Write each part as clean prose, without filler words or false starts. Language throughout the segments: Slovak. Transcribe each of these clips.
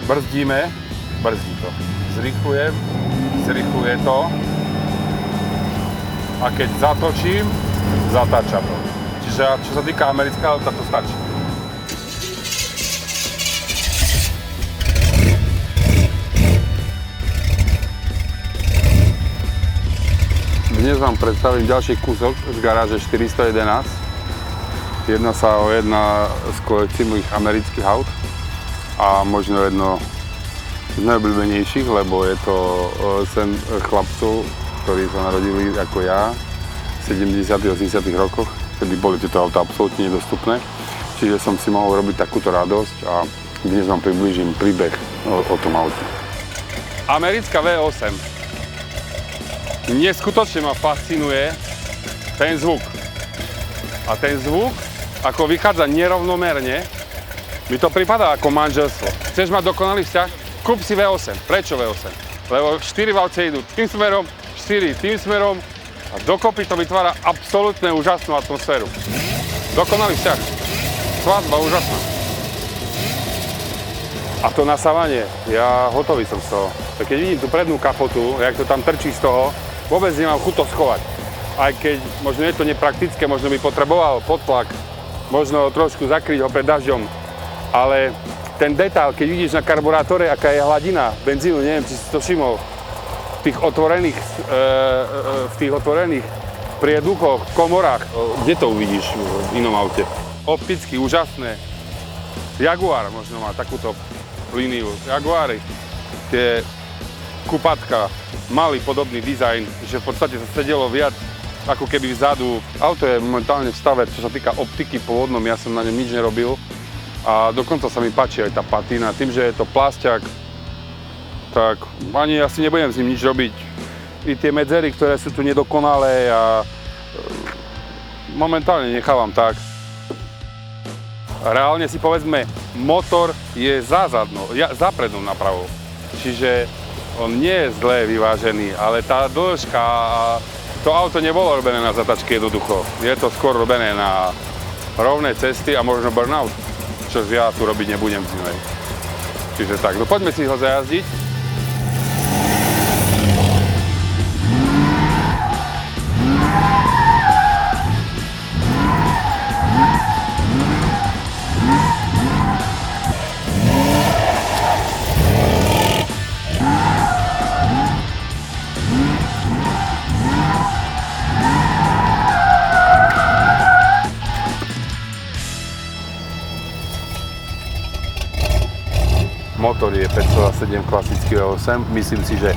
brzdíme, brzdí to. Zrýchlujem, zrýchluje to. A keď zatočím, zatáča to. Čiže čo sa týka amerického auta, to stačí. Dnes vám predstavím ďalší kúsok z garáže 411. Jedná sa o jedna z kolekcií mojich amerických aut a možno jedno z najobľúbenejších, lebo je to sen chlapcov, ktorí sa narodili ako ja v 70. a 80. rokoch, kedy boli tieto auta absolútne nedostupné. Čiže som si mohol robiť takúto radosť a dnes vám priblížim príbeh o tom aute. Americká V8. Neskutočne ma fascinuje ten zvuk. A ten zvuk, ako vychádza nerovnomerne, mi to pripadá ako manželstvo. Chceš mať dokonalý vzťah? Kúp si V8. Prečo V8? Lebo 4 valce idú tým smerom, 4 tým smerom a dokopy to vytvára absolútne úžasnú atmosféru. Dokonalý vzťah. Svadba úžasná. A to nasávanie, ja hotový som z toho. Keď vidím tú prednú kapotu, jak to tam trčí z toho, vôbec nemám chuť to schovať. Aj keď možno je to nepraktické, možno by potreboval podtlak, možno trošku zakryť ho pred dažďom. Ale ten detail, keď vidíš na karburátore, aká je hladina benzínu, neviem, či si to všimol, v tých otvorených prieduchoch, komorách, kde to uvidíš v inom aute? Opticky úžasné. Jaguar možno má takúto líniu. Jaguary, tie kupatka, mali podobný dizajn, že v podstate sa sedelo viac ako keby vzadu. Auto je momentálne v stave, čo sa týka optiky pôvodnom, ja som na ňom nič nerobil a dokonca sa mi páči aj tá patina. Tým, že je to plasťak, tak ani asi nebudem s ním nič robiť. I tie medzery, ktoré sú tu nedokonalé a momentálne nechávam tak. Reálne si povedzme, motor je za prednou napravou. Čiže on nie je zle vyvážený, ale tá dĺžka, to auto nebolo robené na zatačke jednoducho. Je to skôr robené na rovné cesty a možno burnout, čo ja tu robiť nebudem v zime. Čiže tak, no poďme si ho zajazdiť. Motor je 5,7 klasický V8. Myslím si, že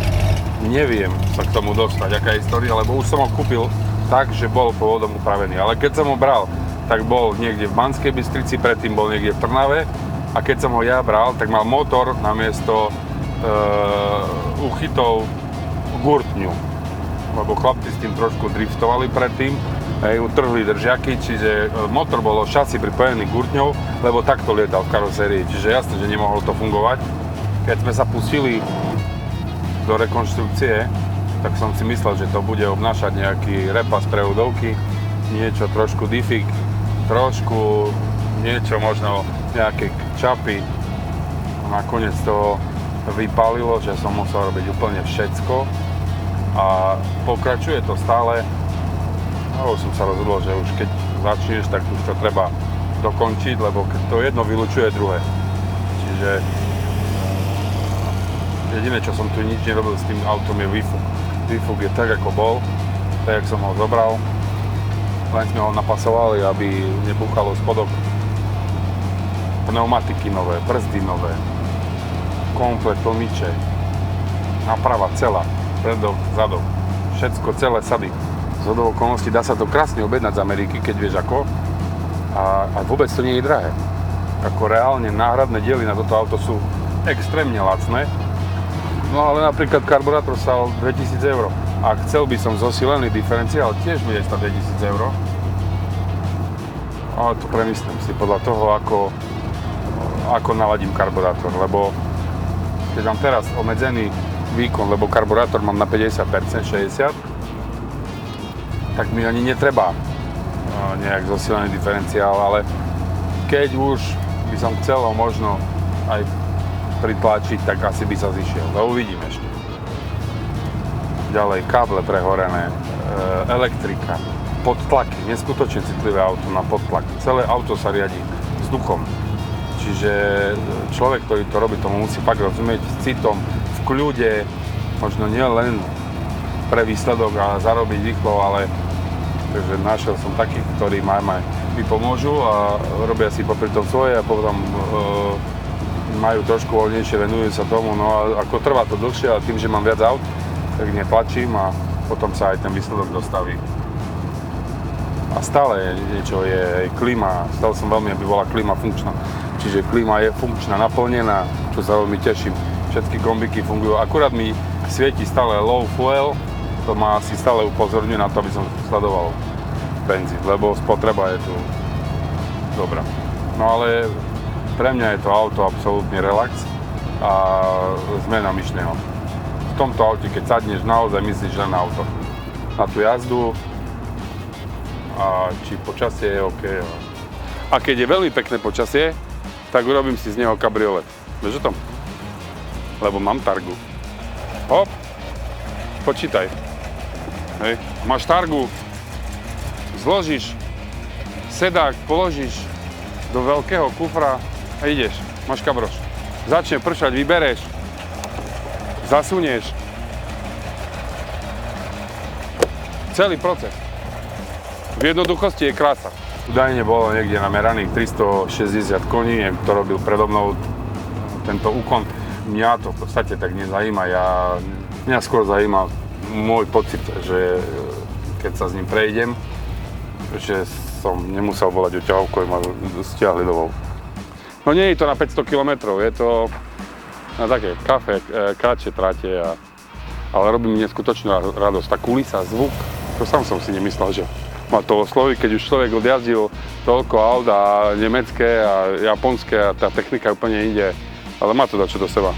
neviem sa k tomu dostať, aká je história, lebo už som ho kúpil tak, že bol pôvodom upravený. Ale keď som ho bral, tak bol niekde v Banskej Bystrici, predtým bol niekde v Trnave. A keď som ho ja bral, tak mal motor namiesto uchytov gurtňu. Lebo chlapci s tým trošku driftovali predtým. Utrhli držiaky, čiže motor bol šasi pripojený gurtňou, lebo takto lietal v karosérii, čiže jasne, že nemohlo to fungovať. Keď sme sa pustili do rekonštrukcie, tak som si myslel, že to bude obnášať nejaký repas prevodovky, niečo trošku diffik, trošku niečo možno nejaké čapy. Nakoniec to vypálilo, že som musel robiť úplne všetko a pokračuje to stále. No, som sa rozhodol, že už keď začneš, tak už to treba dokončiť, lebo to jedno vylučuje druhé. Čiže jediné, čo som tu nič nerobil s tým autom, je výfuk. Výfuk je tak, ako bol, tak, jak som ho zobral. Len sme ho napasovali, aby nebúchalo spodok. Pneumatiky nové, brzdy nové, komplet tlmiče, naprava celá, predok, zadok, všetko, celé sady. Zhodou okolností dá sa to krásne objednať z Ameriky, keď vieš ako. A vôbec to nie je drahé. Ako reálne náhradné diely na toto auto sú extrémne lacné. No ale napríklad karburátor stál 2000 €. A chcel by som zosilený diferenciál, tiež bude stať 2000 €. Ale to premyslím si podľa toho, ako naladím karburátor, lebo keď mám teraz obmedzený výkon, lebo karburátor mám na 50%, 60%, tak mi ani netreba nejak zosilený diferenciál, ale keď už by som chcel ho možno aj pritlačiť, tak asi by sa zišiel. To uvidíme ešte. Ďalej, káble prehorené, elektrika, podtlaky, neskutočne citlivé auto na podtlak. Celé auto sa riadi vzduchom. Čiže človek, ktorý to robí, tomu musí fakt rozumieť s citom, v kľude, možno nie len pre výsledok a zarobiť rýchlo, ale takže našiel som takých, ktorí mi pomôžu a robia si popri tom svoje a potom majú trošku voľnejšie, venujú sa tomu, no a ako trvá to dlhšie, ale tým, že mám viac aut, tak netlačím a potom sa aj ten výsledok dostaví. A stále niečo je klíma, stále som veľmi, aby bola klíma funkčná. Čiže klíma je funkčná, naplnená, čo sa veľmi teším. Všetky kombiky fungujú, akurát mi svieti stále low fuel, to ma asi stále upozorňuje na to, aby som sledoval benzín, lebo spotreba je tu dobrá. No ale pre mňa je to auto absolútny relax a zmena myšlieho. V tomto aute, keď sadneš, naozaj myslíš len na auto. Na tú jazdu a či počasie je OK. A keď je veľmi pekné počasie, tak urobím si z neho kabriolet. Vieš o tom? Lebo mám targu. Hop, počítaj. Hej. Máš targu, zložíš sedák, položíš do veľkého kufra a ideš. Máš kabroš. Začne pršať, vybereš, zasunieš. Celý proces. V jednoduchosti je krása. Údajne bolo niekde nameraných 360 koní, to robil predo mnou tento úkon. Mňa to v podstate tak nezajíma. Mňa skôr zajíma môj pocit, že keď sa s ním prejdem, že som nemusel volať o ťahovku, ma stiahli domov. No nie je to na 500 km, je to na také kafe, kratšie trate, ale robí mi neskutočnú radosť. Tá kulisa, zvuk, to sám som si nemyslel, že ma to osloví, keď už človek odjazdil toľko aut a nemecké a japonské a tá technika úplne ide, ale má to dačo do seba.